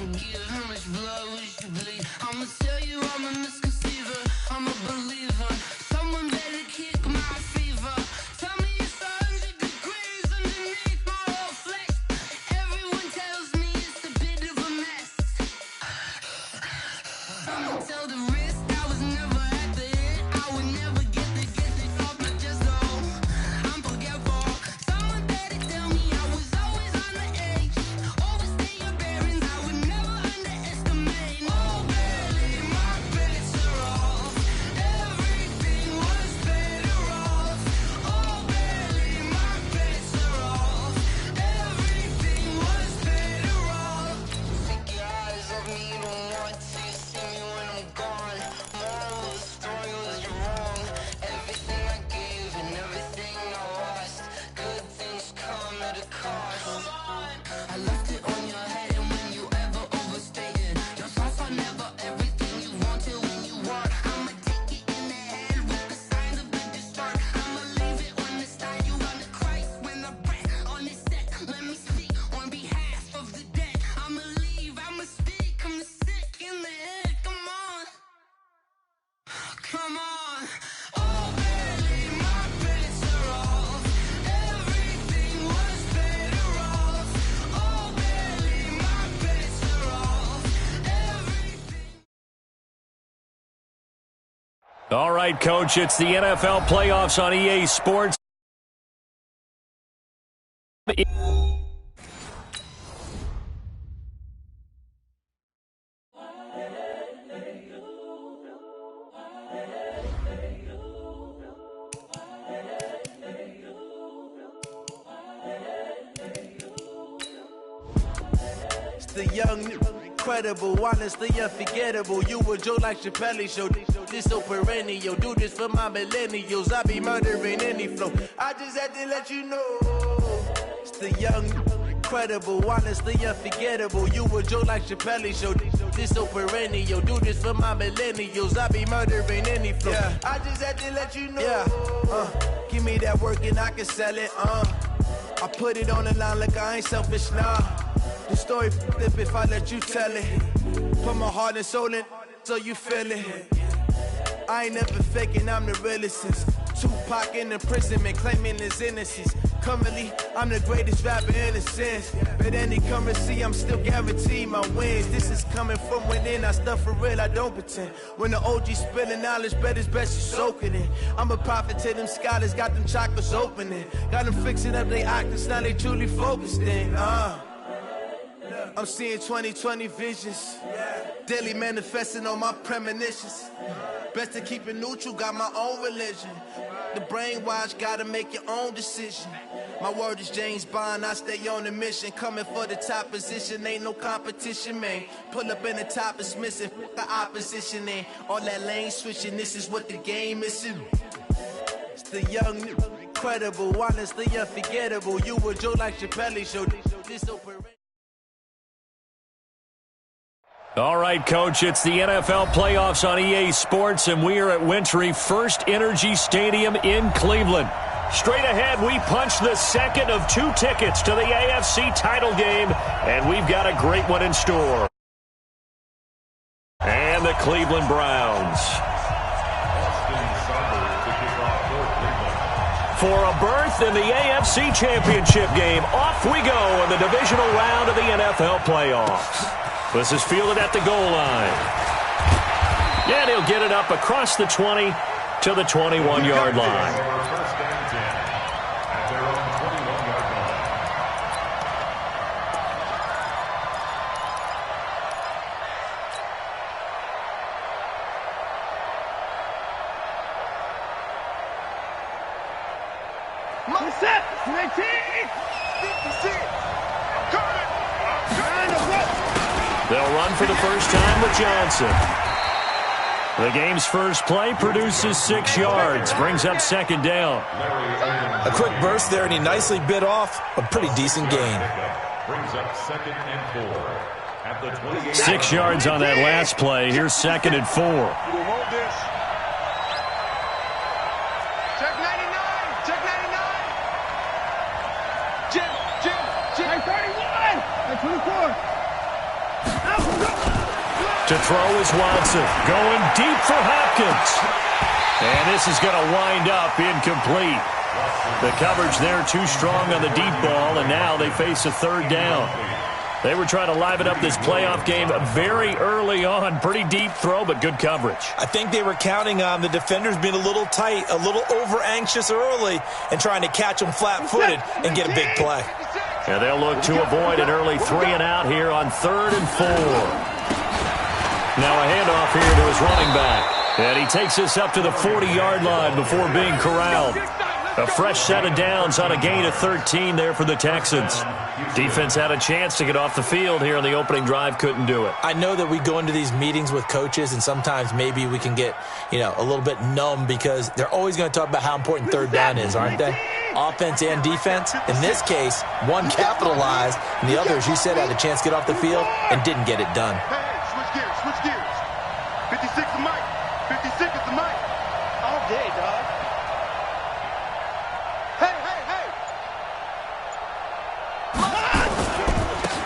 don't give. How much blood would you bleed? I'ma tell you I'm a misconceiver. I'm a believer. Someone better kick my fever. Tell me it's 100 degrees underneath my whole flesh. Everyone tells me it's a bit of a mess. I'ma tell the risk I was never at the end. I would never get it off my chest. Oh, I'm forgetful. Someone better tell me I was always on the edge. Overstay your bearings, I would never underestimate. Oh, barely, my bets are off. Everything was better off. Oh, barely, my bets are off. Everything was better off. Take your eyes off me, you don't want to see me when I'm gone. Moral of the story was you're wrong. Everything I gave and everything I lost. Good things come at a cost. I left it on your head, and when you ever overstay it, your thoughts are never everything you wanted when you want. I'ma take it in the head with the signs of the distort. I'ma leave it on the side. You run the Christ when I breath on this set. Let me speak on behalf of the dead. I'ma leave, I'ma speak. I'm sick in the head. Come on, come on. Oh, barely, my bets are off. Everything was better off. Oh, barely, my bets are off. Everything. All right, Coach, it's the NFL playoffs on EA Sports. It's the young, incredible, honestly unforgettable. You a Joe like Chappelle show. This so perennial. Do this for my millennials. I be murdering any flow. I just had to let you know. It's the young, incredible, honestly unforgettable. You a Joe like Chappelle show. This so perennial. Do this for my millennials. I be murdering any flow. Yeah. I just had to let you know. Yeah. Give me that work and I can sell it. I put it on the line like I ain't selfish, nah. The story flip if I let you tell it. Put my heart and soul in so you feel it. I ain't never faking, I'm the realest since Tupac in imprisonment, claiming his innocence. Currently, I'm the greatest rapper in a sense. But any currency, I'm still guaranteed my wins. This is coming from within, I stuff for real, I don't pretend. When the OG spilling knowledge, bet it's best you soak it in. I'm a prophet to them scholars, got them chakras opening. Got them fixing up they octaves, now they truly focused in. I'm seeing 2020 visions. Daily manifesting on my premonitions. Best to keep it neutral, got my own religion. The brainwash, gotta make your own decision. My word is James Bond, I stay on the mission. Coming for the top position, ain't no competition, man. Pull up in the top, it's missing, the opposition ain't. All that lane switching, this is what the game is. It's the young, incredible, honestly unforgettable. You a Joe like Chappelle show. This open. All right, Coach, it's the NFL playoffs on EA Sports, and we are at Wintry First Energy Stadium in Cleveland. Straight ahead, we punch the second of two tickets to the AFC title game, and we've got a great one in store. And the Cleveland Browns. For a berth in the AFC Championship game, off we go in the divisional round of the NFL playoffs. This is fielded at the goal line. And he'll get it up across the 20 to the 21-yard line. Set, 19, 56, They'll run for the first time with Johnson. The game's first play produces 6 yards, brings up second down. A quick burst there, and he nicely bit off a pretty decent gain. Brings up 2nd and 4 at the 28. 6 yards on that last play. Here's 2nd and 4. hold this. Check 99, check 99. Jim, 31, and 24. To throw is Watson. Going deep for Hopkins. And this is going to wind up incomplete. The coverage there too strong on the deep ball, and now they face a third down. They were trying to liven up this playoff game very early on. Pretty deep throw, but good coverage. I think they were counting on the defenders being a little tight, a little over-anxious early, and trying to catch them flat-footed and get a big play. And they'll look to avoid an early 3-and-out here on 3rd and 4. Now a handoff here to his running back. And he takes this up to the 40-yard line before being corralled. A fresh set of downs on a gain of 13 there for the Texans. Defense had a chance to get off the field here on the opening drive, couldn't do it. I know that we go into these meetings with coaches, and sometimes maybe we can get, a little bit numb because they're always going to talk about how important third down is, aren't they? Offense and defense. In this case, one capitalized, and the other, as you said, had a chance to get off the field and didn't get it done. Hey, switch gears. 56 is Mike. 56 is the Mike. All day, dog.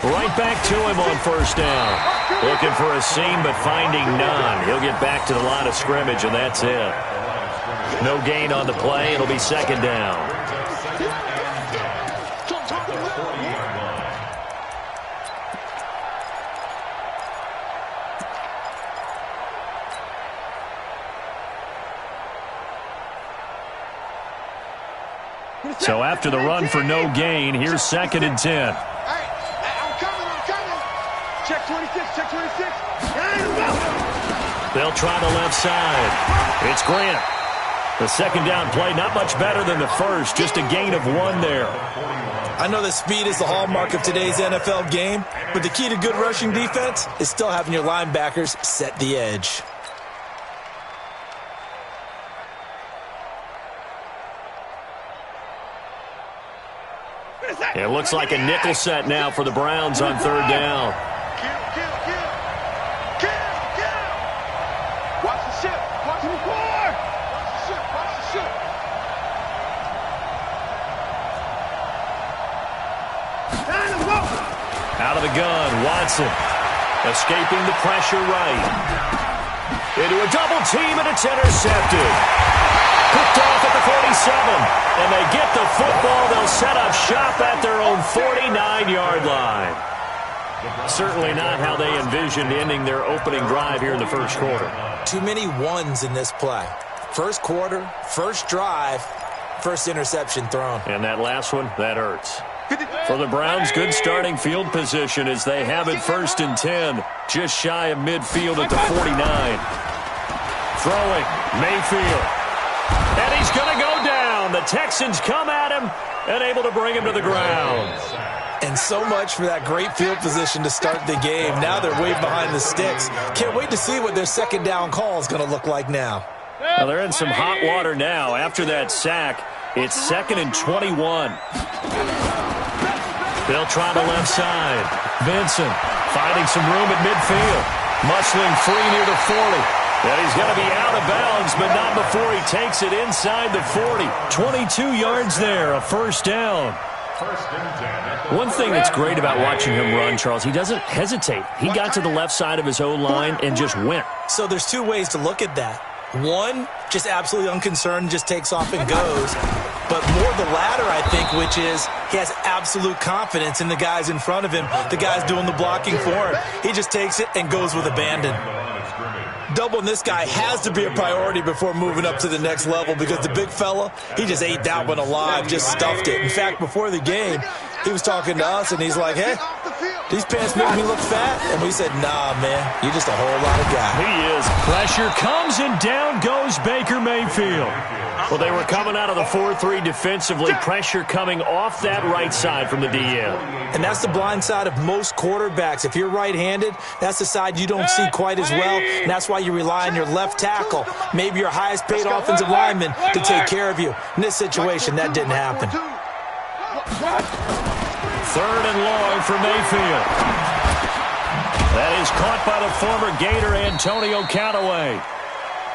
Right back to him on first down. Looking for a seam, but finding none. He'll get back to the line of scrimmage, and that's it. No gain on the play. It'll be second down. So after the run for no gain, here's 2nd and 10. Check 26, check 26. They'll try the left side. It's Grant. The second down play, not much better than the first, just a gain of 1 there. I know that speed is the hallmark of today's NFL game, but the key to good rushing defense is still having your linebackers set the edge. It looks like a nickel set now for the Browns on 3rd down. Watch the ship. Watch the board. Watch the ship. Watch the ship. Out of the gun, Watson. Escaping the pressure right. Into a double team, and it's intercepted. Picked off at the 47. And they get the football. They'll set up shop at their own 49-yard line. Certainly not how they envisioned ending their opening drive here in the first quarter. Too many ones in this play. First quarter, first drive, first interception thrown. And that last one, that hurts. For the Browns, good starting field position as they have it 1st and 10, just shy of midfield at the 49. Throwing, Mayfield. And he's going to go down. The Texans come at him and able to bring him to the ground. And so much for that great field position to start the game. Now they're way behind the sticks. Can't wait to see what their second down call is going to look like now. Well, they're in some hot water now. After that sack, it's 2nd and 21. They'll try the left side. Vincent finding some room at midfield. Muscling free near the 40. And he's going to be out of bounds, but not before he takes it inside the 40. 22 yards there, a first down. One thing that's great about watching him run, Charles, he doesn't hesitate. He got to the left side of his own line and just went. So there's two ways to look at that. One, just absolutely unconcerned, just takes off and goes. But more the latter, I think, which is he has absolute confidence in the guys in front of him, the guys doing the blocking for him. He just takes it and goes with abandon. Doubling this guy has to be a priority before moving up to the next level because the big fella, he just ate that one alive, just stuffed it. In fact, before the game, he was talking to us, and he's like, hey, these pants make me look fat? And we said, nah, man, you're just a whole lot of guy. He is. Pressure comes, and down goes Baker Mayfield. Well, they were coming out of the 4-3 defensively. Pressure coming off that right side from the DM. And that's the blind side of most quarterbacks. If you're right-handed, that's the side you don't see quite as well. And that's why you rely on your left tackle, maybe your highest-paid offensive lineman, to take care of you. In this situation, that didn't happen. 3rd and long for Mayfield. That is caught by the former Gator Antonio Callaway.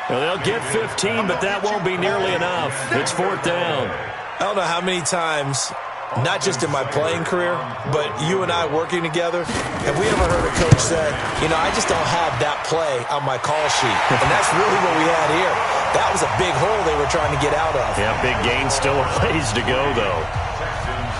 Well, they'll get 15, but that won't be nearly enough. It's 4th down. I don't know how many times not just in my playing career, but you and I working together, have we ever heard a coach say, I just don't have that play on my call sheet? And that's really what we had here. That was a big hole they were trying to get out of. Yeah, big gain, still a ways to go, though.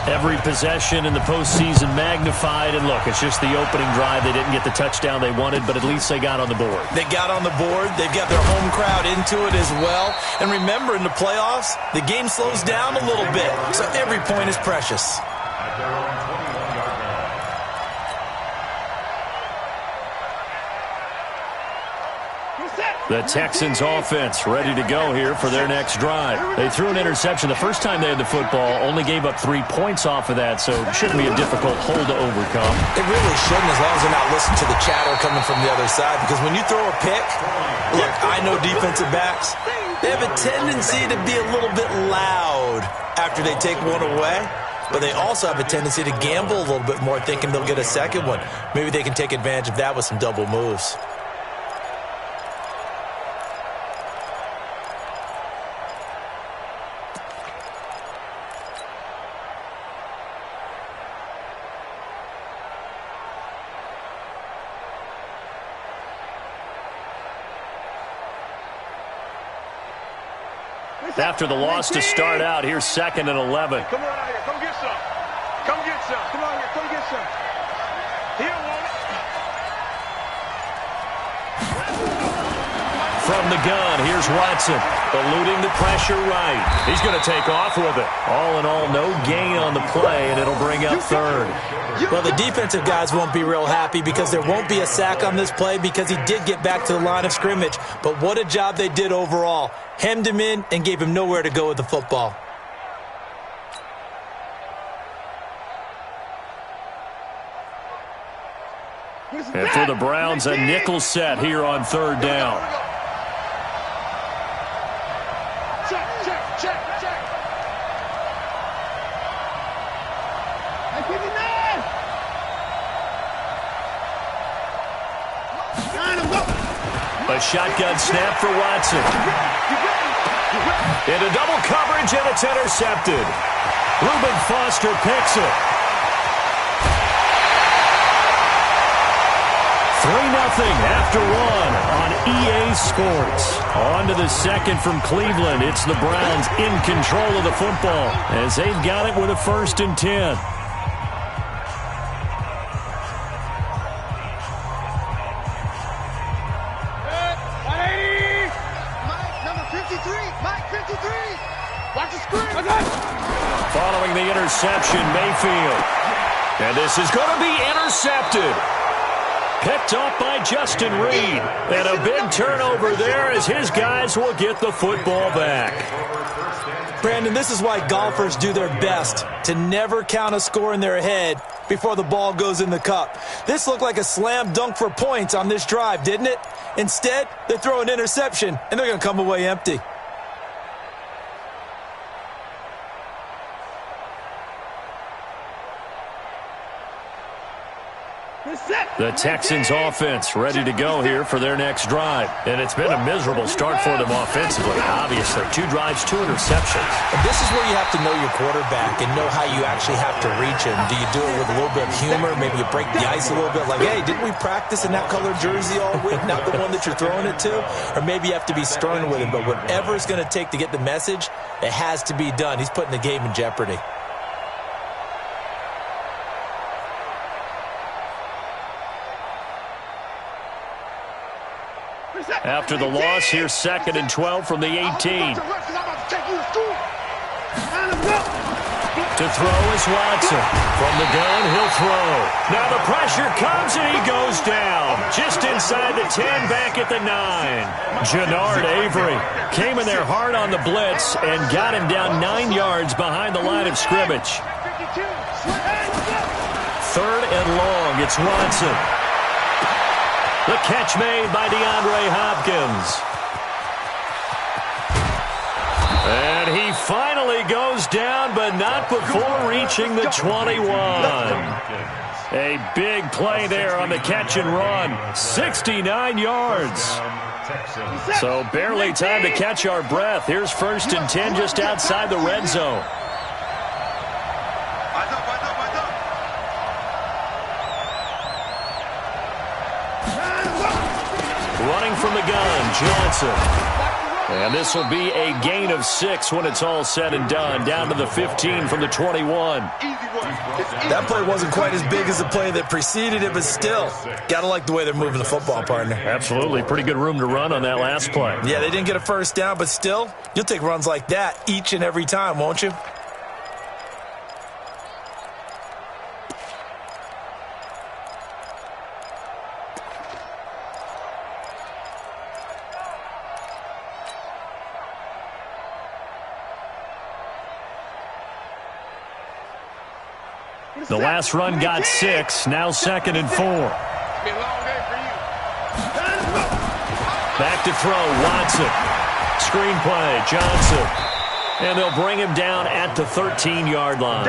Every possession in the postseason magnified, and look, it's just the opening drive. They didn't get the touchdown they wanted, but at least they got on the board. They got on the board. They've got their home crowd into it as well. And remember, in the playoffs, the game slows down a little bit, so every point is precious. At their own 21-yard line. The Texans offense ready to go here for their next drive. They threw an interception the first time they had the football, only gave up 3 points off of that, so it shouldn't be a difficult hole to overcome. It really shouldn't, as long as they're not listening to the chatter coming from the other side, because when you throw a pick, look, I know defensive backs, they have a tendency to be a little bit loud after they take one away, but they also have a tendency to gamble a little bit more, thinking they'll get a second one. Maybe they can take advantage of that with some double moves. After the loss to start out, here's 2nd and 11. Come on out here. Come get some. Come get some. Come on here. Come get some. He don't want it. From the gun, here's Watson, eluding the pressure right. He's going to take off with it. All in all, no gain on the play, and it'll bring up 3rd. Well, the defensive guys won't be real happy because there won't be a sack on this play because he did get back to the line of scrimmage. But what a job they did overall. Hemmed him in and gave him nowhere to go with the football. And for the Browns, a nickel set here on 3rd down. A shotgun snap for Watson. Into double coverage, and it's intercepted. Reuben Foster picks it. 3-0 after 1 on EA Sports. On to the second from Cleveland. It's the Browns in control of the football as they've got it with a 1st and 10. Following the interception, Mayfield. And this is going to be intercepted. Picked off by Justin Reed. And a big turnover there as his guys will get the football back. Brandon, this is why golfers do their best to never count a score in their head before the ball goes in the cup. This looked like a slam dunk for points on this drive, didn't it? Instead, they throw an interception, and they're going to come away empty. The Texans offense ready to go here for their next drive. And it's been a miserable start for them offensively. Obviously, 2 drives, 2 interceptions. And this is where you have to know your quarterback and know how you actually have to reach him. Do you do it with a little bit of humor? Maybe you break the ice a little bit like, hey, didn't we practice in that color jersey all week? Not the one that you're throwing it to? Or maybe you have to be stern with him. But whatever it's going to take to get the message, it has to be done. He's putting the game in jeopardy. After the loss, here's 2nd and 12 from the 18. To throw is Watson. From the gun, he'll throw. Now the pressure comes, and he goes down. Just inside the 10, back at the 9. Jannard Avery came in there hard on the blitz and got him down 9 yards behind the line of scrimmage. 3rd and long, it's Watson. The catch made by DeAndre Hopkins. And he finally goes down, but not before reaching the 21. A big play there on the catch and run. 69 yards. So barely time to catch our breath. Here's 1st and 10 just outside the red zone. Running from the gun, Johnson. And this will be a gain of 6 when it's all said and done. Down to the 15 from the 21. That play wasn't quite as big as the play that preceded it, but still, got to like the way they're moving the football, partner. Absolutely. Pretty good room to run on that last play. Yeah, they didn't get a first down, but still, you'll take runs like that each and every time, won't you? The last run got 6, now 2nd and 4. Back to throw, Watson. Screen play, Johnson. And they'll bring him down at the 13-yard line.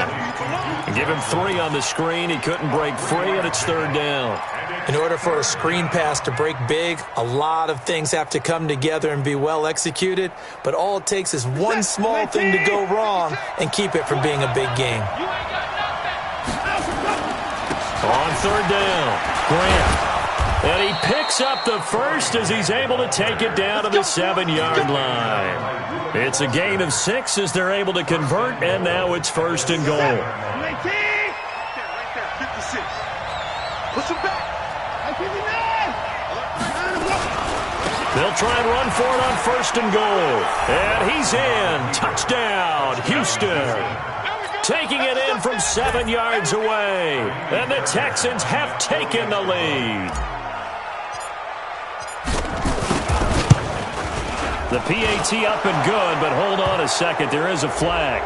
Give him 3 on the screen. He couldn't break free, and it's 3rd down. In order for a screen pass to break big, a lot of things have to come together and be well executed, but all it takes is one small thing to go wrong and keep it from being a big game. On 3rd down, Grant. And he picks up the first as he's able to take it down to the 7-yard line. It's a gain of 6 as they're able to convert, and now it's 1st and goal. Right there, 56. Push him back. They'll try and run for it on 1st and goal. And he's in. Touchdown, Houston. Taking it in from 7 yards away. And the Texans have taken the lead. The PAT up and good, but hold on a second. There is a flag.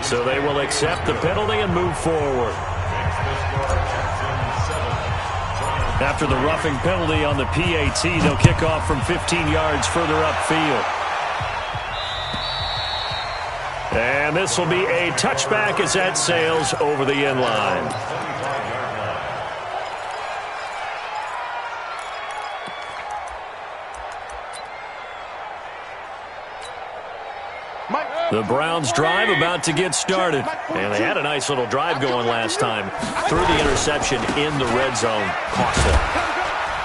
So they will accept the penalty and move forward. After the roughing penalty on the PAT, they'll kick off from 15 yards further upfield. And this will be a touchback as that sails over the end line. The Browns drive about to get started. And they had a nice little drive going last time. Threw the interception in the red zone. Cost them.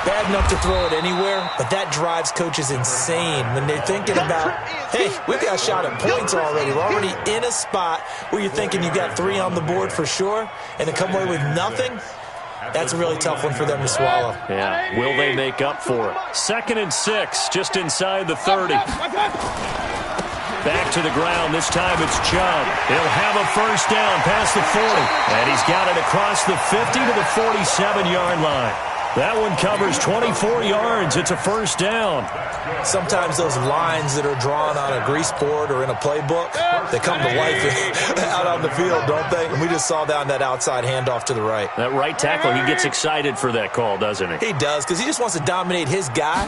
Bad enough to throw it anywhere, but that drives coaches insane when they're thinking about, hey, we've got a shot at points already. We're already in a spot where you're thinking you got 3 on the board for sure, and to come away with nothing, that's a really tough one for them to swallow. Yeah, will they make up for it? 2nd and 6, just inside the 30. Back to the ground. This time it's Chubb. He'll have a first down past the 40. And he's got it across the 50 to the 47-yard line. That one covers 24 yards. It's a first down. Sometimes those lines that are drawn on a grease board or in a playbook, they come to life out on the field, don't they? And we just saw down that outside handoff to the right. That right tackle, he gets excited for that call, doesn't he? He does, because he just wants to dominate his guy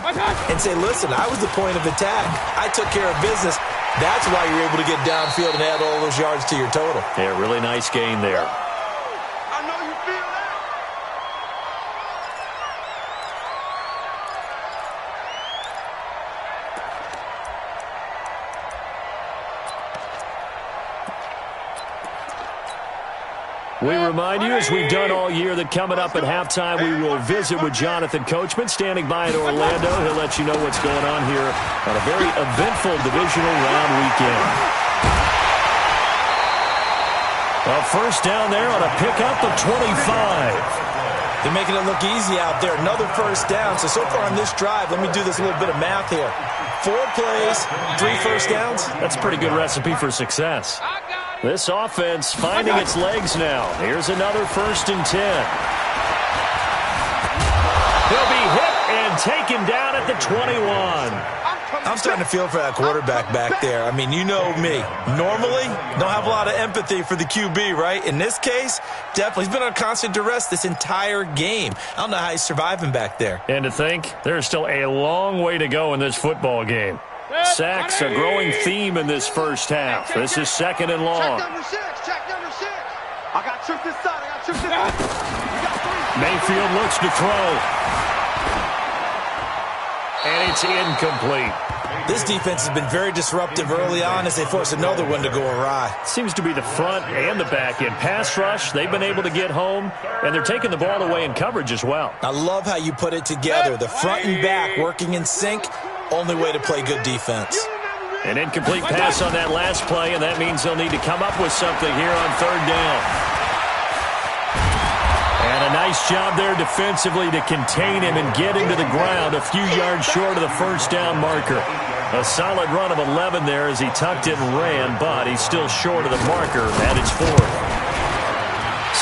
and say, listen, I was the point of attack. I took care of business. That's why you're able to get downfield and add all those yards to your total. Yeah, really nice gain there. I know you feel that. We remind you, as we've done all year, that coming up at halftime, we will visit with Jonathan Coachman, standing by in Orlando. He'll let you know what's going on here on a very eventful divisional round weekend. A first down there on a pickup of 25. They're making it look easy out there. Another first down. So far on this drive, let me do this little bit of math here. 4 plays, 3 first downs. That's a pretty good recipe for success. This offense finding its legs now. Here's another 1st and 10. He'll be hit and taken down at the 21. I'm starting to feel for that quarterback back there. I mean, you know me. Normally, don't have a lot of empathy for the QB, right? In this case, definitely. He's been on constant duress this entire game. I don't know how he's surviving back there. And to think, there's still a long way to go in this football game. Sacks, a growing theme in this first half. This is 2nd and long. Check number 6. Check number 6. I got trick this side. I got trick this side. We got 3. Mayfield looks to throw. And it's incomplete. This defense has been very disruptive early on as they force another one to go awry. Seems to be the front and the back end. Pass rush, they've been able to get home, and they're taking the ball away in coverage as well. I love how you put it together. The front and back working in sync, only way to play good defense. An incomplete pass on that last play, and that means they'll need to come up with something here on third down. And a nice job there defensively to contain him and get him to the ground a few yards short of the first down marker. A solid run of 11 there as he tucked it and ran, but he's still short of the marker at its fourth.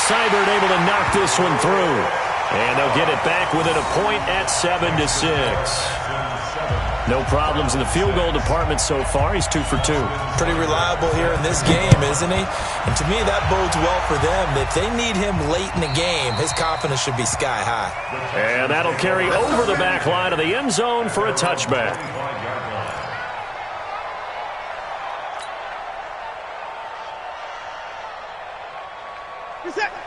Seibert able to knock this one through. And they'll get it back within a point at 7-6. No problems in the field goal department so far. He's 2 for 2. Pretty reliable here in this game, isn't he? And to me, that bodes well for them. If they need him late in the game, his confidence should be sky high. And that'll carry over the back line of the end zone for a touchback.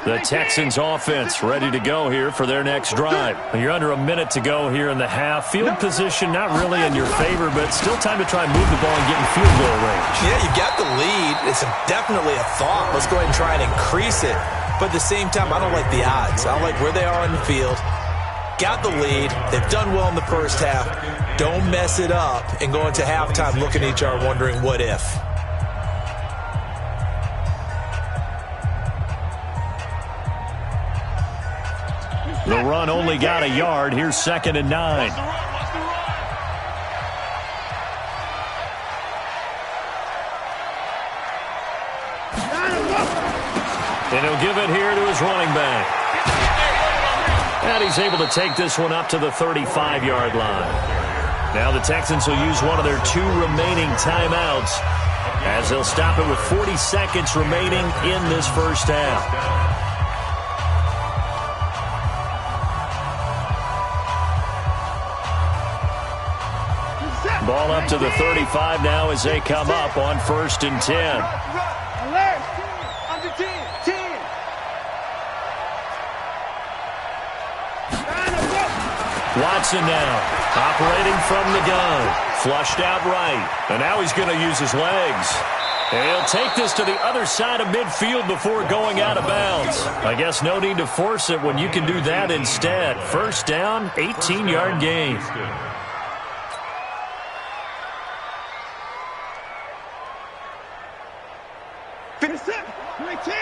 The Texans offense ready to go here for their next drive. You're under a minute to go here in the half. Field position not really in your favor, but still time to try and move the ball and get in field goal range. Yeah, you got the lead. It's definitely a thought. Let's go ahead and try and increase it. But at the same time, I don't like the odds. I don't like where they are in the field. Got the lead. They've done well in the first half. Don't mess it up and go into halftime looking at each other wondering what if. The run only got a yard. Here's 2nd and 9. And he'll give it here to his running back. And he's able to take this one up to the 35-yard line. Now the Texans will use one of their 2 remaining timeouts as they'll stop it with 40 seconds remaining in this first half. Ball up to the 35 now as they come up on 1st and 10. Watson now operating from the gun. Flushed out right. And now he's going to use his legs. And he'll take this to the other side of midfield before going out of bounds. I guess no need to force it when you can do that instead. First down, 18-yard gain. Finish up. 19.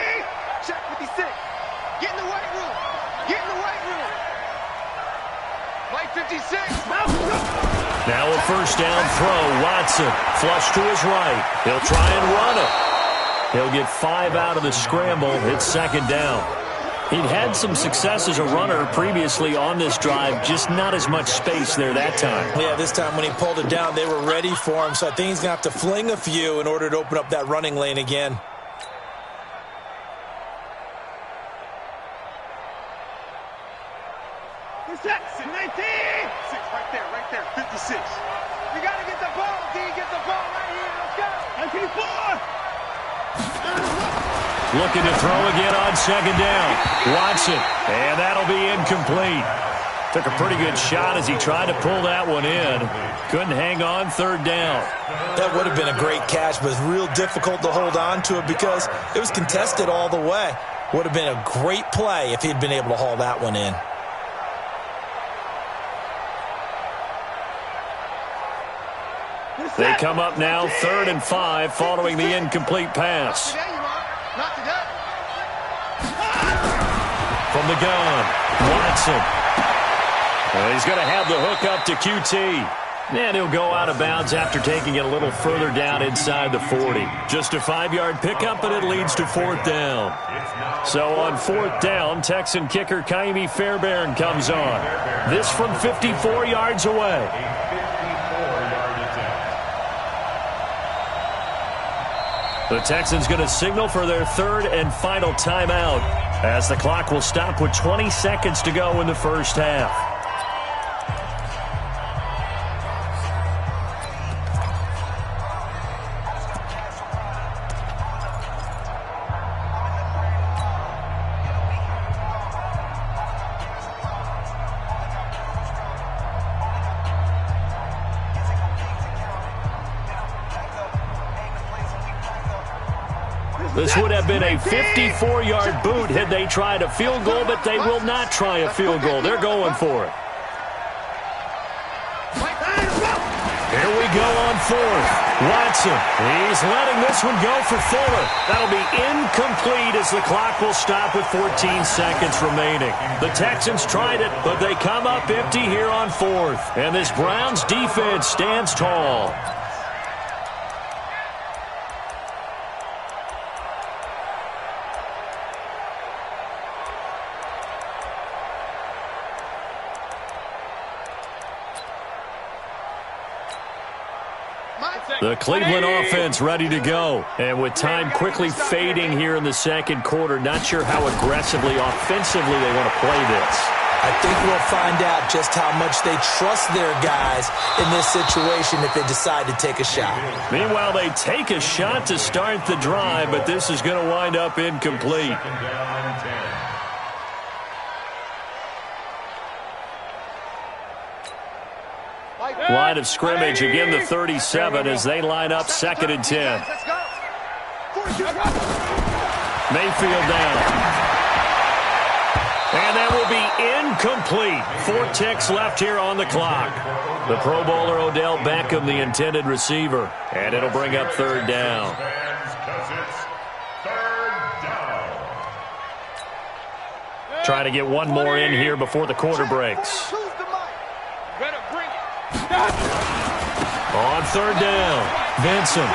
Check 56. Get in the weight room. Get in the weight room. White 56. Now a first down throw. Watson flush to his right. He'll try and run it. He'll get 5 out of the scramble. It's 2nd down. He'd had some success as a runner previously on this drive, just not as much space there that time. Yeah, this time when he pulled it down, they were ready for him, so I think he's going to have to fling a few in order to open up that running lane again. Six, 19. 6 right there, 56. You got to get the ball, D. Get the ball right here. Let's go. 94. Looking to throw again on 2nd down. Watson, and that'll be incomplete. Took a pretty good shot as he tried to pull that one in. Couldn't hang on 3rd down. That would have been a great catch, but it's real difficult to hold on to it because it was contested all the way. Would have been a great play if he'd been able to haul that one in. They come up now 3rd and 5 following the incomplete pass. From the gun, Watson. He's going to have the hook up to QT. And he'll go out of bounds after taking it a little further down inside the 40. Just a 5-yard pickup, and it leads to 4th down. So on 4th down, Texan kicker Kaimi Fairbairn comes on. This from 54 yards away. The Texans going to signal for their 3rd and final timeout as the clock will stop with 20 seconds to go in the first half. This would have been a 54-yard boot had they tried a field goal, but they will not try a field goal. They're going for it. Here we go on fourth. Watson, he's letting this one go for Fuller. That'll be incomplete as the clock will stop with 14 seconds remaining. The Texans tried it, but they come up empty here on fourth. And this Browns defense stands tall. The Cleveland offense ready to go. And with time quickly fading here in the second quarter, not sure how aggressively, offensively they want to play this. I think we'll find out just how much they trust their guys in this situation if they decide to take a shot. Meanwhile, they take a shot to start the drive, but this is going to wind up incomplete. Line of scrimmage, again the 37 as they line up 2nd and 10. Mayfield down. And that will be incomplete. 4 ticks left here on the clock. The Pro Bowler Odell Beckham, the intended receiver. And it'll bring up 3rd down. Trying to get one more in here before the quarter breaks. On 3rd down, Vincent.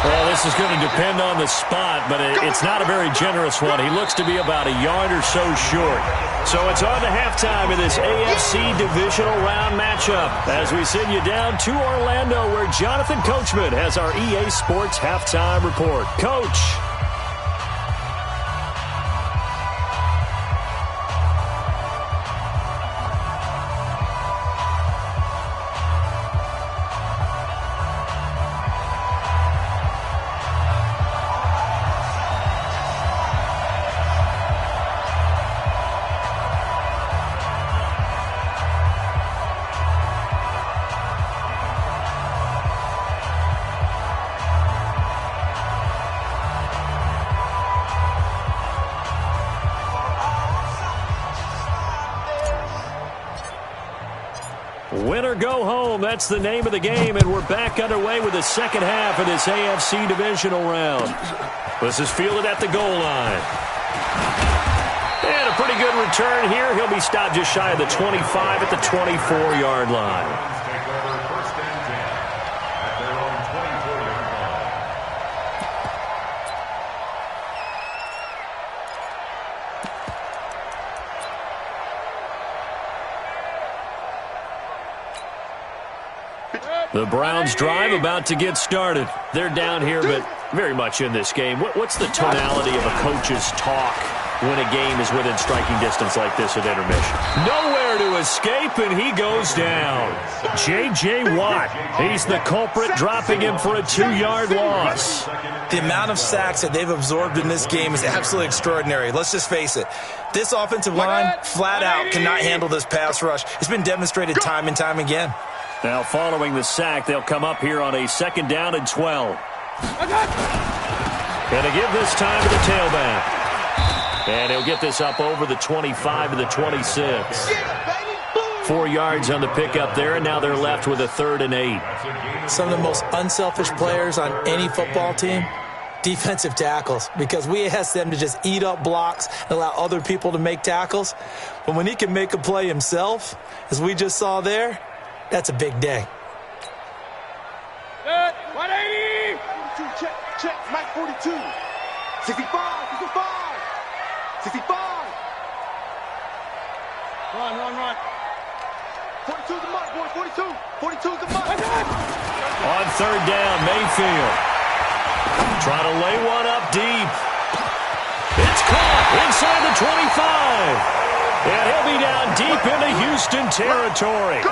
Well, this is going to depend on the spot, but it's not a very generous one. He looks to be about a yard or so short. So it's on to halftime of this AFC divisional round matchup as we send you down to Orlando where Jonathan Coachman has our EA Sports halftime report. Coach. Win or go home, that's the name of the game, and we're back underway with the second half of this AFC divisional round. This is fielded at the goal line. And a pretty good return here. He'll be stopped just shy of the 25 at the 24-yard line. The Browns drive about to get started. They're down here, but very much in this game. What's the tonality of a coach's talk when a game is within striking distance like this at intermission? Nowhere to escape, and he goes down. J.J. Watt, he's the culprit, dropping him for a 2-yard loss. The amount of sacks that they've absorbed in this game is absolutely extraordinary. Let's just face it. This offensive line, flat out, cannot handle this pass rush. It's been demonstrated time and time again. Now, following the sack, they'll come up here on a 2nd down and 12. And to give this time to the tailback. And he'll get this up over the 25 to the 26. 4 yards on the pickup there, and now they're left with a 3rd and 8. Some of the most unselfish players on any football team, defensive tackles, because we ask them to just eat up blocks and allow other people to make tackles. But when he can make a play himself, as we just saw there, that's a big day. 180! 42, check, Mike 42. 65, 65. Run. 42's the mark, boys, 42. 42's the mark. On 3rd down, Mayfield. Trying to lay one up deep. It's caught inside the 25. And he'll be down deep into Houston territory.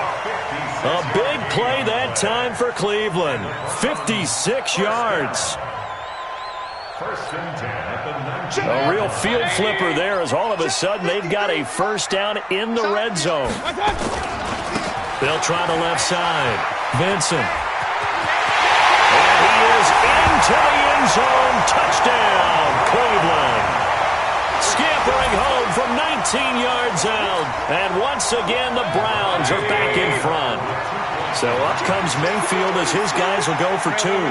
A big play that time for Cleveland. 56 yards. A real field flipper there as all of a sudden they've got a 1st down in the red zone. They'll try the left side. Vincent. And he is into the end end zone. Touchdown, Cleveland. Scampering home from 19 yards out. And once again, the Browns are back in front. So up comes Mayfield as his guys will go for two.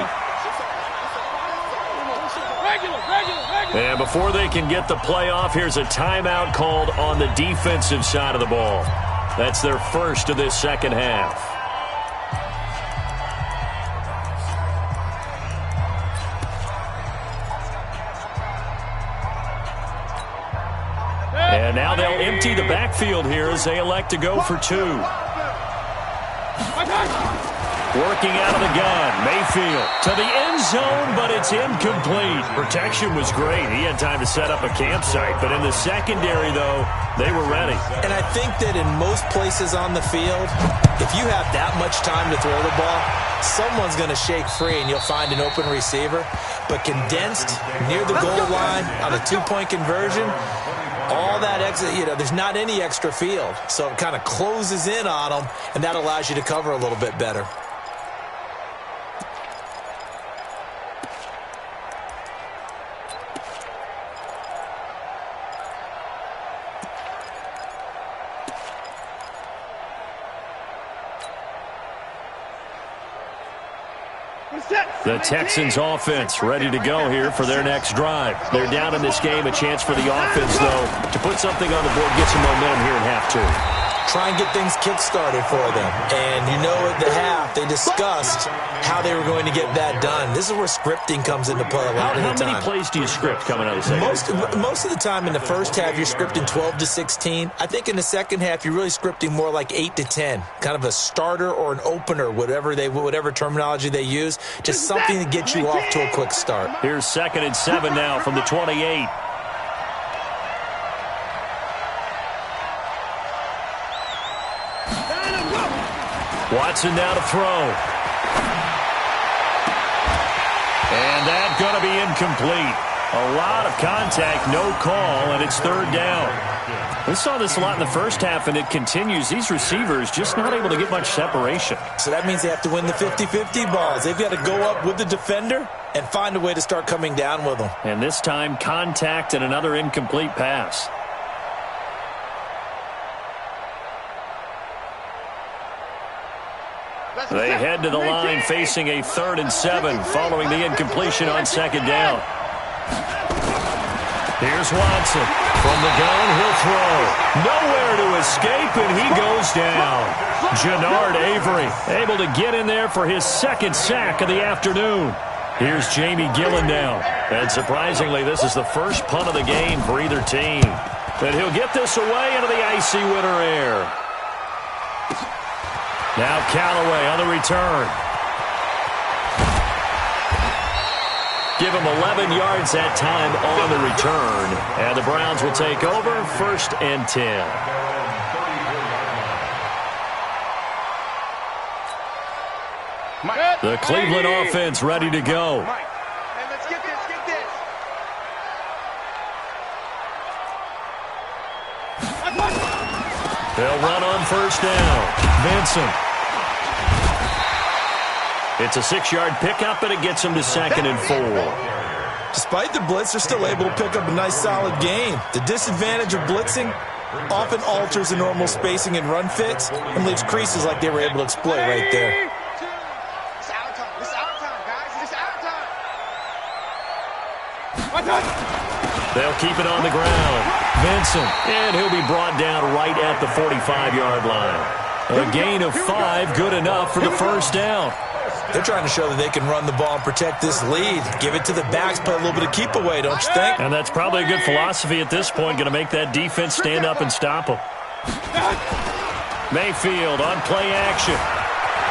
And before they can get the play off, here's a timeout called on the defensive side of the ball. That's their first of this second half. And now they'll empty the backfield here as they elect to go for two. Working out of the gun, Mayfield to the end zone, but it's incomplete. Protection was great. He had time to set up a campsite, but in the secondary, though, they were ready. And I think that in most places on the field, if you have that much time to throw the ball, someone's going to shake free and you'll find an open receiver. But condensed near the goal line on a two-point conversion, all that extra, there's not any extra field. So it kind of closes in on them, and that allows you to cover a little bit better. The Texans offense ready to go here for their next drive. They're down in this game. A chance for the offense, though, to put something on the board, get some momentum here in half two. Try and get things kick-started for them. And at the half, they discussed how they were going to get that done. This is where scripting comes into play a lot of the time. How many plays do you script coming out of the second? Most of the time in the first half, you're scripting 12 to 16. I think in the second half, you're really scripting more like 8 to 10. Kind of a starter or an opener, whatever terminology they use. Just something to get you off to a quick start. Here's 2nd and 7 now from the 28. Watson now to throw. And that's going to be incomplete. A lot of contact, no call, and it's 3rd down. We saw this a lot in the first half, and it continues. These receivers just not able to get much separation. So that means they have to win the 50-50 balls. They've got to go up with the defender and find a way to start coming down with them. And this time, contact and another incomplete pass. They head to the line facing a 3rd and 7 following the incompletion on 2nd down. Here's Watson. From the gun, he'll throw. Nowhere to escape, and he goes down. Jannard Avery able to get in there for his 2nd sack of the afternoon. Here's Jamie Gillen down. And surprisingly, this is the first punt of the game for either team. And he'll get this away into the icy winter air. Now Callaway on the return. Give him 11 yards that time on the return. And the Browns will take over 1st and 10. The Cleveland offense ready to go. Hey, let's get this, get this. They'll run on 1st down. Vincent. It's a 6-yard pickup, and it gets them to 2nd and 4. Despite the blitz, they're still able to pick up a nice, solid gain. The disadvantage of blitzing often alters the normal spacing and run fits and leaves creases like they were able to exploit right there. It's our time. It's our time, guys. It's our time. They'll keep it on the ground. Vincent, and he'll be brought down right at the 45-yard line. A gain of 5, good enough for the 1st down. They're trying to show that they can run the ball and protect this lead. Give it to the backs, play a little bit of keep away, don't you think? And that's probably a good philosophy at this point, going to make that defense stand up and stop them. Mayfield on play action.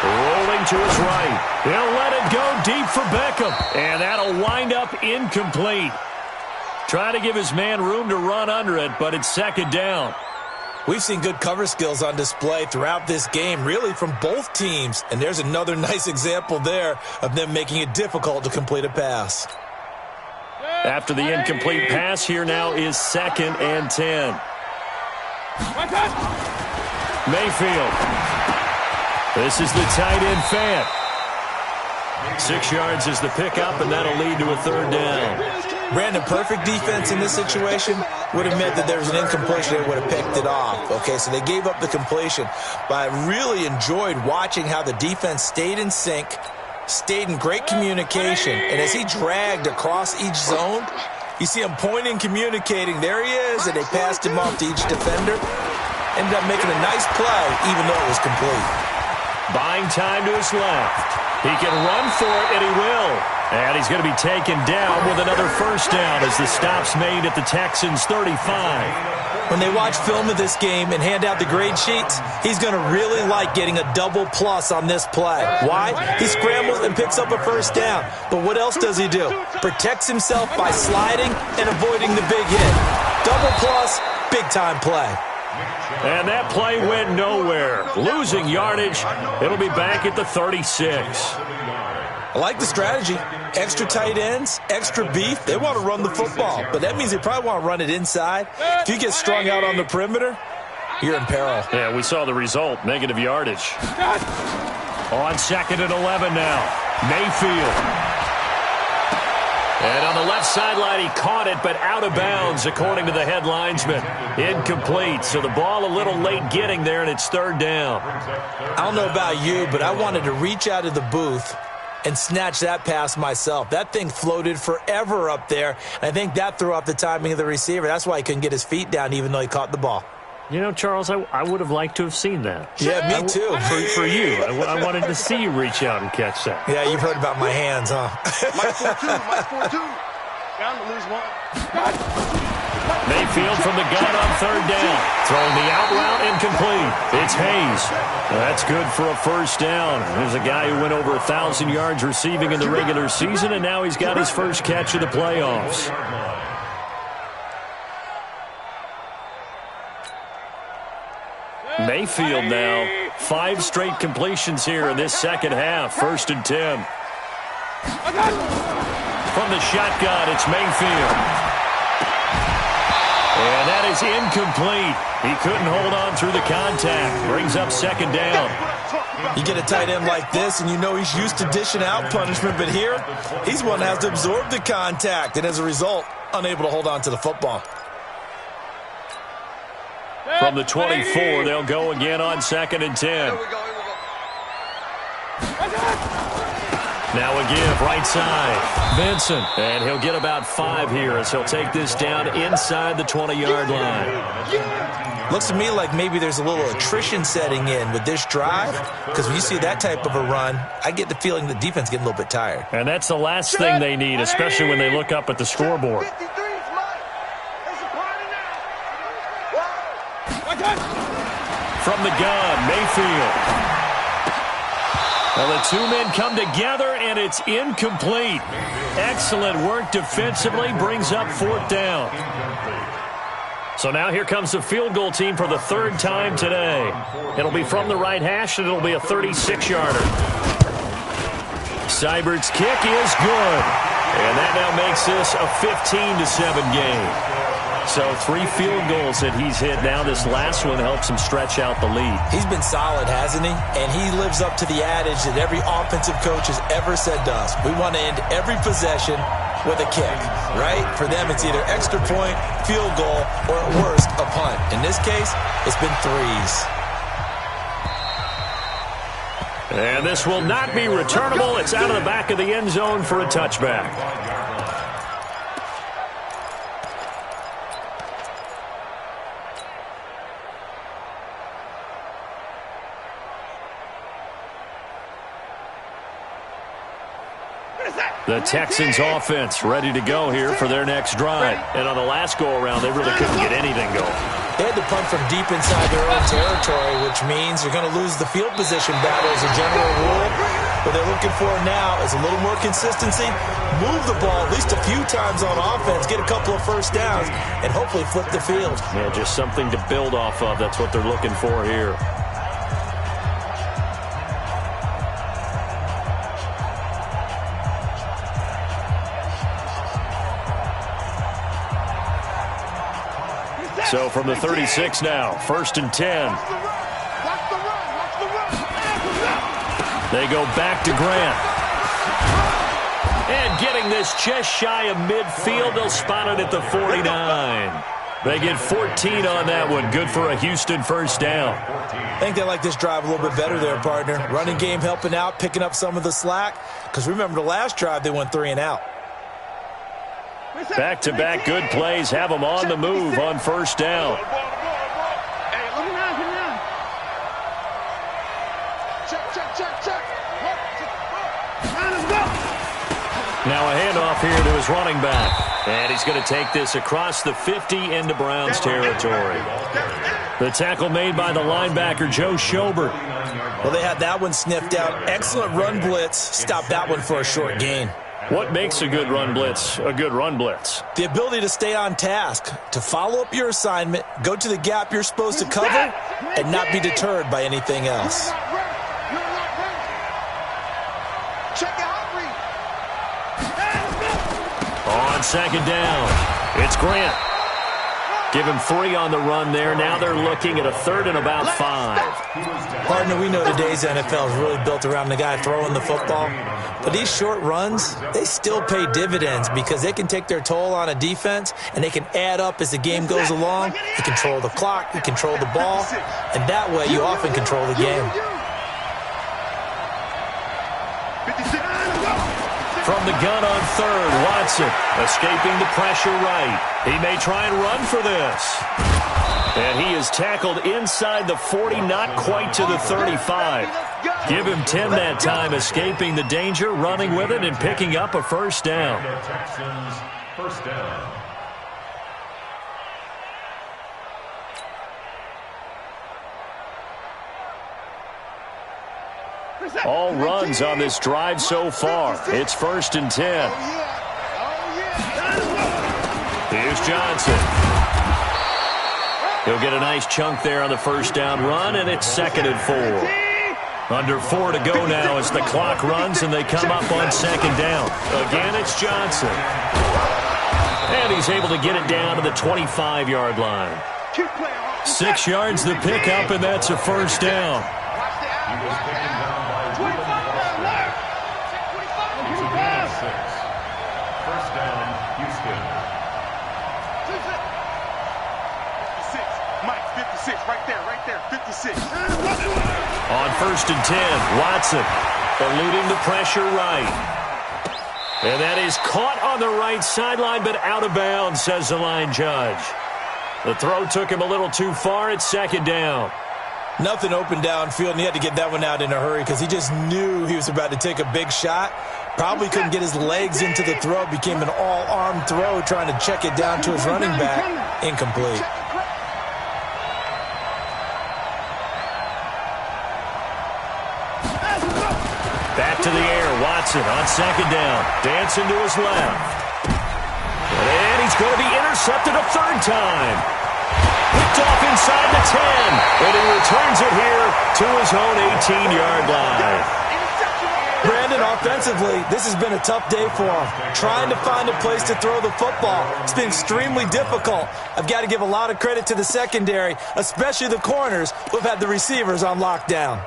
Rolling to his right. He'll let it go deep for Beckham. And that'll wind up incomplete. Trying to give his man room to run under it, but it's 2nd down. We've seen good cover skills on display throughout this game, really from both teams. And there's another nice example there of them making it difficult to complete a pass. After the incomplete pass, here now is 2nd and 10. Mayfield. This is the tight end Fant. 6 yards is the pickup, and that'll lead to a third down. Brandon, perfect defense in this situation would have meant that there was an incompletion. They would have picked it off. Okay, so they gave up the completion. But I really enjoyed watching how the defense stayed in sync, stayed in great communication, and as he dragged across each zone, you see him pointing, communicating. There he is, and they passed him off to each defender. Ended up making a nice play, even though it was complete. Buying time to his left. He can run for it, and he will. And he's going to be taken down with another first down as the stop's made at the Texans' 35. When they watch film of this game and hand out the grade sheets, he's going to really like getting a double plus on this play. Why? He scrambles and picks up a first down. But what else does he do? Protects himself by sliding and avoiding the big hit. Double plus, big-time play. And that play went nowhere. Losing yardage. It'll be back at the 36. I like the strategy. Extra tight ends, extra beef. They want to run the football, but that means they probably want to run it inside. If you get strung out on the perimeter, you're in peril. Yeah, we saw the result. Negative yardage. On 2nd and 11 now. Mayfield. And on the left sideline, he caught it, but out of bounds, according to the head linesman. Incomplete, so the ball a little late getting there, and it's third down. I don't know about you, but I wanted to reach out of the booth and snatch that pass myself. That thing floated forever up there, and I think that threw off the timing of the receiver. That's why he couldn't get his feet down, even though he caught the ball. You know, Charles, I would have liked to have seen that. Yeah, me too. For you. I wanted to see you reach out and catch that. Yeah, you've heard about my hands, huh? Mike 4-2. Down to lose one. Mayfield from the gun on third down. Throwing the out route, incomplete. It's Hayes. That's good for a first down. There's a guy who went over 1,000 yards receiving in the regular season, and now he's got his first catch of the playoffs. Mayfield now, 5 straight completions here in this second half. 1st and 10. From the shotgun, it's Mayfield. And that is incomplete. He couldn't hold on through the contact. Brings up 2nd down. You get a tight end like this, and you know he's used to dishing out punishment, but here, he's one that has to absorb the contact, and as a result, unable to hold on to the football. From the 24, they'll go again on 2nd and 10. Now a give, right side. Benson. And he'll get about 5 here as he'll take this down inside the 20-yard line. Looks to me like maybe there's a little attrition setting in with this drive, because when you see that type of a run, I get the feeling the defense getting a little bit tired. And that's the last thing they need, especially when they look up at the scoreboard. From the gun, Mayfield. Well, the 2 men come together, and it's incomplete. Excellent work defensively, brings up 4th down. So now here comes the field goal team for the 3rd time today. It'll be from the right hash, and it'll be a 36-yarder. Seibert's kick is good. And that now makes this a 15-7 game. So 3 field goals that he's hit now. This last one helps him stretch out the lead. He's been solid, hasn't he? And he lives up to the adage that every offensive coach has ever said to us. We want to end every possession with a kick, right? For them, it's either extra point, field goal, or at worst, a punt. In this case, it's been 3s. And this will not be returnable. It's out of the back of the end zone for a touchback. The Texans offense ready to go here for their next drive. And on the last go-around, they really couldn't get anything going. They had to punt from deep inside their own territory, which means you're going to lose the field position battle as a general rule. What they're looking for now is a little more consistency, move the ball at least a few times on offense, get a couple of first downs, and hopefully flip the field. Yeah, just something to build off of. That's what they're looking for here. So from the 36 now, 1st and 10. They go back to Grant. And getting this just shy of midfield, they'll spot it at the 49. They get 14 on that one. Good for a Houston first down. I think they like this drive a little bit better there, partner. Running game helping out, picking up some of the slack. Because remember the last drive, they went 3 and out. Back-to-back good plays have them on the move on first down. Now a handoff here to his running back. And he's going to take this across the 50 into Browns territory. The tackle made by the linebacker, Joe Schobert. Well, they had that one sniffed out. Excellent run blitz. Stopped that one for a short gain. What makes a good run blitz a good run blitz? The ability to stay on task, to follow up your assignment, go to the gap you're supposed to cover, and not be deterred by anything else. On second down, it's Grant. Give him 3 on the run there. Now they're looking at a 3rd and about 5. Partner, we know today's NFL is really built around the guy throwing the football. But these short runs, they still pay dividends because they can take their toll on a defense and they can add up as the game goes along. You control the clock, you control the ball, and that way you often control the game. From the gun on 3rd, Watson escaping the pressure right. He may try and run for this. And he is tackled inside the 40, not quite to the 35. Give him 10 that time, escaping the danger, running with it, and picking up a first down. Texans, first down. All runs on this drive so far. It's 1st and 10. Here's Johnson. He'll get a nice chunk there on the first down run, and it's 2nd and 4. Under 4 to go now as the clock runs, and they come up on 2nd down. Again, it's Johnson. And he's able to get it down to the 25-yard line. 6 yards the pickup, and that's a first down. He was taken down by 6. First down, Houston. 56, right there, 56. On 1st and 10, Watson eluding the pressure right. And that is caught on the right sideline, but out of bounds, says the line judge. The throw took him a little too far. It's 2nd down. Nothing open downfield, and he had to get that one out in a hurry because he just knew he was about to take a big shot. Probably couldn't get his legs into the throw. Became an all-arm throw trying to check it down to his running back. Incomplete. Back to the air. Watson on 2nd down. Dancing to his left. And he's going to be intercepted a 3rd time. Picked off inside the 10. And he returns it here to his own 18-yard line. Brandon, offensively, this has been a tough day for him. Trying to find a place to throw the football. It's been extremely difficult. I've got to give a lot of credit to the secondary, especially the corners who have had the receivers on lockdown.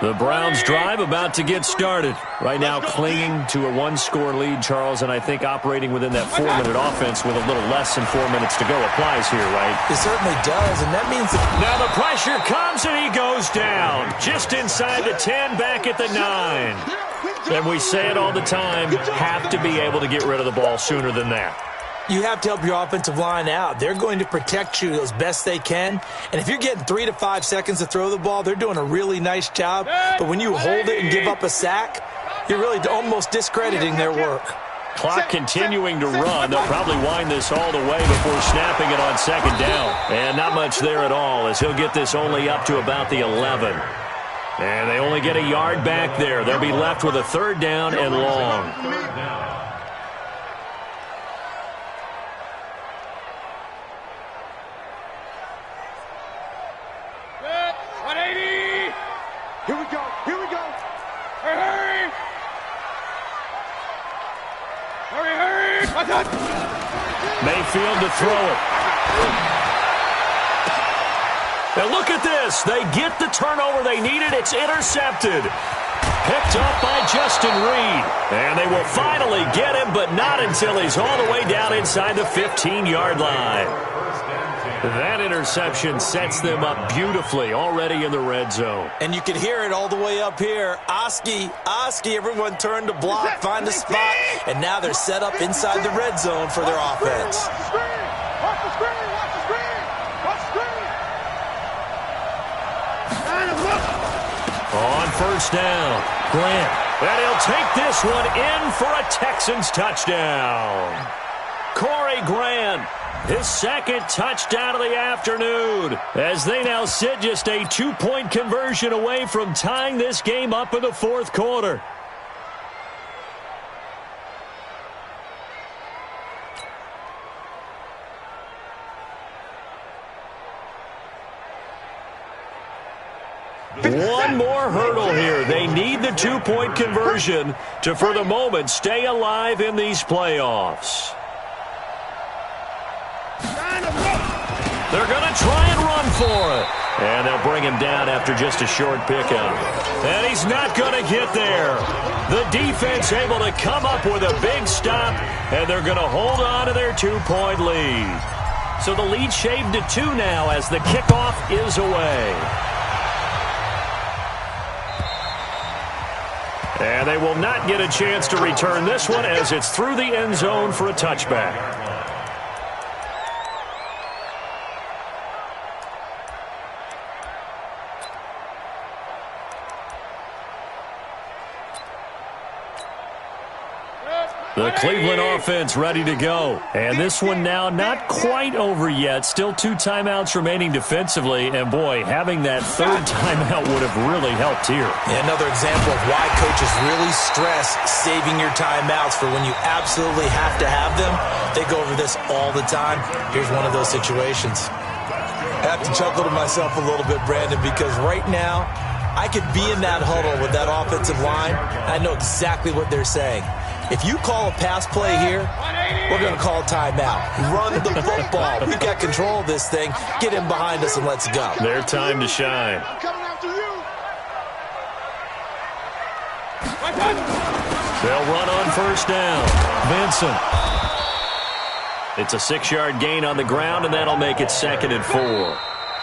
The Browns drive about to get started. Right now clinging to a 1-score lead, Charles, and I think operating within that 4-minute offense with a little less than 4 minutes to go applies here, right? It certainly does, and that means that now the pressure comes and he goes down. Just inside the 10, back at the 9. And we say it all the time, have to be able to get rid of the ball sooner than that. you have to help your offensive line out. They're going to protect you as best they can. And if you're getting 3 to 5 seconds to throw the ball, they're doing a really nice job. But when you hold it and give up a sack, you're really almost discrediting their work. Clock continuing to run. They'll probably wind this all the way before snapping it on second down. And not much there at all, as he'll get this only up to about the 11. And they only get a yard back there. They'll be left with a third down and long. Third down. Here we go. Here we go. Hurry. Hurry, hurry. Mayfield to throw it. Now look at this. They get the turnover they needed. It's intercepted. picked up by Justin Reed. And they will finally get him, but not until he's all the way down inside the 15-yard line. That interception sets them up beautifully already in the red zone. And you can hear it all the way up here. Oski, everyone turned to block, find a spot, and now they're set up inside the red zone for their offense. Watch the screen! Watch the screen! Watch the screen! Line him up! On first down, Grant. And he'll take this one in for a Texans touchdown. Corey Grant, his second touchdown of the afternoon, as they now sit just a 2-point conversion away from tying this game up in the fourth quarter. One more hurdle here. They need the 2-point conversion to, for the moment, stay alive in these playoffs. They're going to try and run for it. And they'll bring him down after just a short pickup. And he's not going to get there. The defense able to come up with a big stop, and they're going to hold on to their 2-point lead. So the lead shaved to 2 now as the kickoff is away. And they will not get a chance to return this one as it's through the end zone for a touchback. The Cleveland offense ready to go. And this one now not quite over yet. Still 2 timeouts remaining defensively. And, boy, having that third timeout would have really helped here. Yeah, another example of why coaches really stress saving your timeouts for when you absolutely have to have them. They go over this all the time. Here's one of those situations. I have to chuckle to myself a little bit, Brandon, because right now I could be in that huddle with that offensive line. I know exactly what they're saying. If you call a pass play here, we're going to call a timeout. Run the football. We've got control of this thing. Get him behind us and let's go. Their time to shine. I'm coming after you! They'll run on first down. Vincent. It's a 6-yard gain on the ground, and that'll make it 2nd and 4.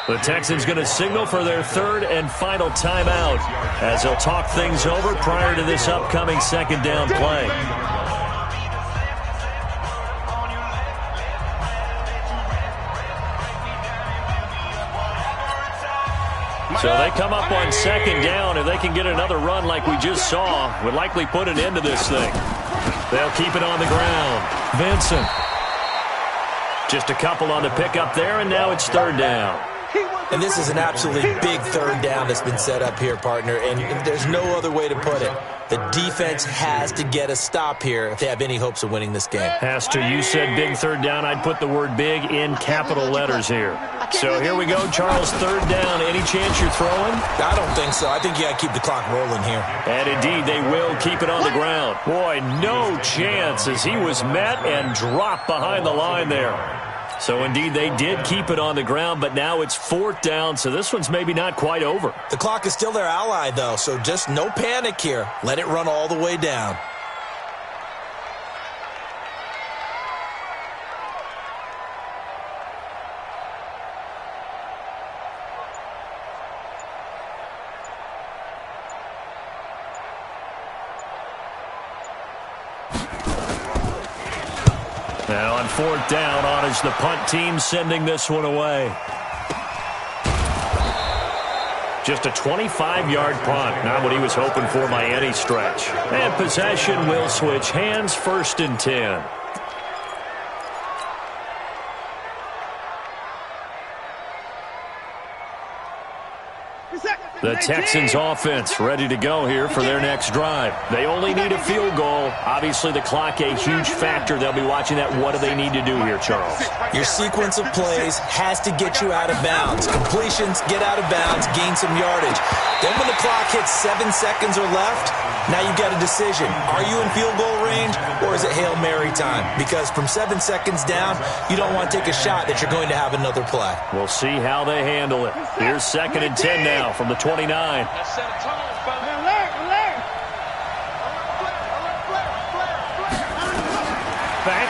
The Texans going to signal for their 3rd and final timeout as they'll talk things over prior to this upcoming 2nd down play. So they come up on 2nd down. If they can get another run like we just saw, would likely put an end to this thing. They'll keep it on the ground. Vincent. Just a couple on the pickup there, and now it's 3rd down. And this is an absolutely big 3rd down that's been set up here, partner, and there's no other way to put it. The defense has to get a stop here if they have any hopes of winning this game. Has to. You said big 3rd down. I'd put the word big in capital letters here. So here we go, Charles, 3rd down. Any chance you're throwing? I don't think so. I think you got to keep the clock rolling here. And indeed, they will keep it on the ground. Boy, no chance as he was met and dropped behind the line there. So, indeed, they did keep it on the ground, but now it's 4th down, so this one's maybe not quite over. The clock is still their ally, though, so just no panic here. Let it run all the way down. Now on 4th down, on is the punt team sending this one away. Just a 25-yard punt, not what he was hoping for by any stretch. And possession will switch hands, 1st and 10. The Texans offense ready to go here for their next drive. They only need a field goal. Obviously, the clock a huge factor. They'll be watching that. What do they need to do here, Charles? Your sequence of plays has to get you out of bounds. Completions, get out of bounds, gain some yardage. Then when the clock hits 7 seconds or left, now you've got a decision. Are you in field goal range or is it Hail Mary time? Because from 7 seconds down, you don't want to take a shot that you're going to have another play. We'll see how they handle it. Here's 2nd and 10 now from the 29.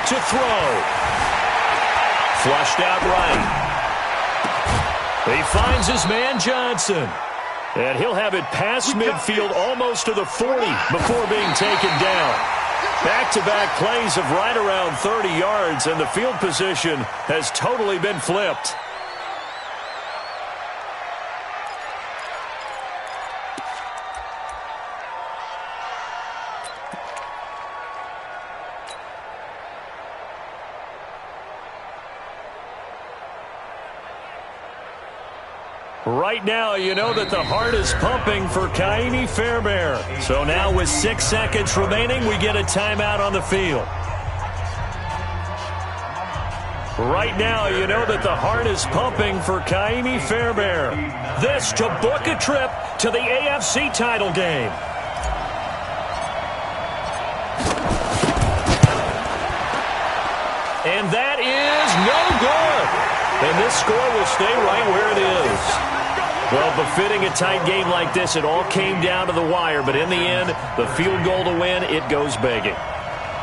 to throw. Flushed out right. He finds his man Johnson. And he'll have it past midfield almost to the 40 before being taken down. Back-to-back plays of right around 30 yards, and the field position has totally been flipped. Right now, you know that the heart is pumping for Kaimi Fairbairn. So now with 6 seconds remaining, we get a timeout on the field. Right now, you know that the heart is pumping for Kaimi Fairbairn. This to book a trip to the AFC title game. And that is no good. And this score will stay right where it is. Well, befitting a tight game like this, it all came down to the wire. But in the end, the field goal to win, it goes begging.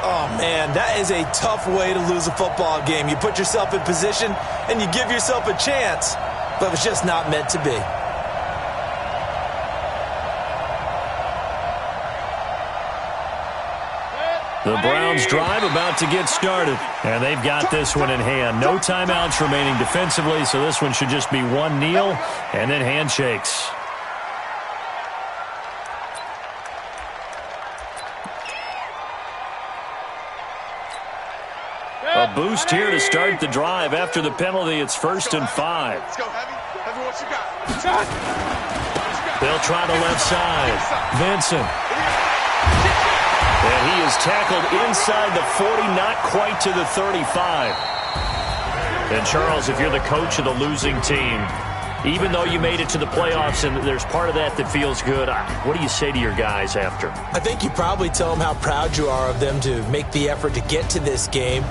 Oh, man, that is a tough way to lose a football game. You put yourself in position, and you give yourself a chance. But it's just not meant to be. The Browns drive about to get started, and they've got this one in hand. No timeouts remaining defensively, so this one should just be one kneel and then handshakes. A boost here to start the drive. After the penalty, it's 1st and 5. Let's go, Heavy. Heavy, what you got? They'll try the left side. Vincent. And he is tackled inside the 40, not quite to the 35. And, Charles, if you're the coach of the losing team, even though you made it to the playoffs and there's part of that feels good, what do you say to your guys after? I think you probably tell them how proud you are of them to make the effort to get to this game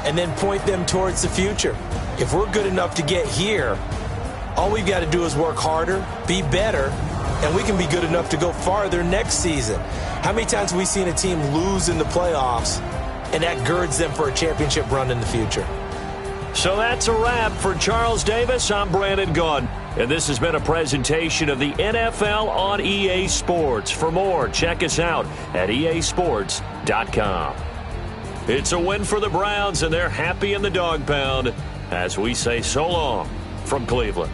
and then point them towards the future. If we're good enough to get here, all we've got to do is work harder, be better, and we can be good enough to go farther next season. How many times have we seen a team lose in the playoffs, and that girds them for a championship run in the future? So that's a wrap. For Charles Davis, I'm Brandon Gaudin, and this has been a presentation of the NFL on EA Sports. For more, check us out at easports.com. It's a win for the Browns, and they're happy in the dog pound as we say so long from Cleveland.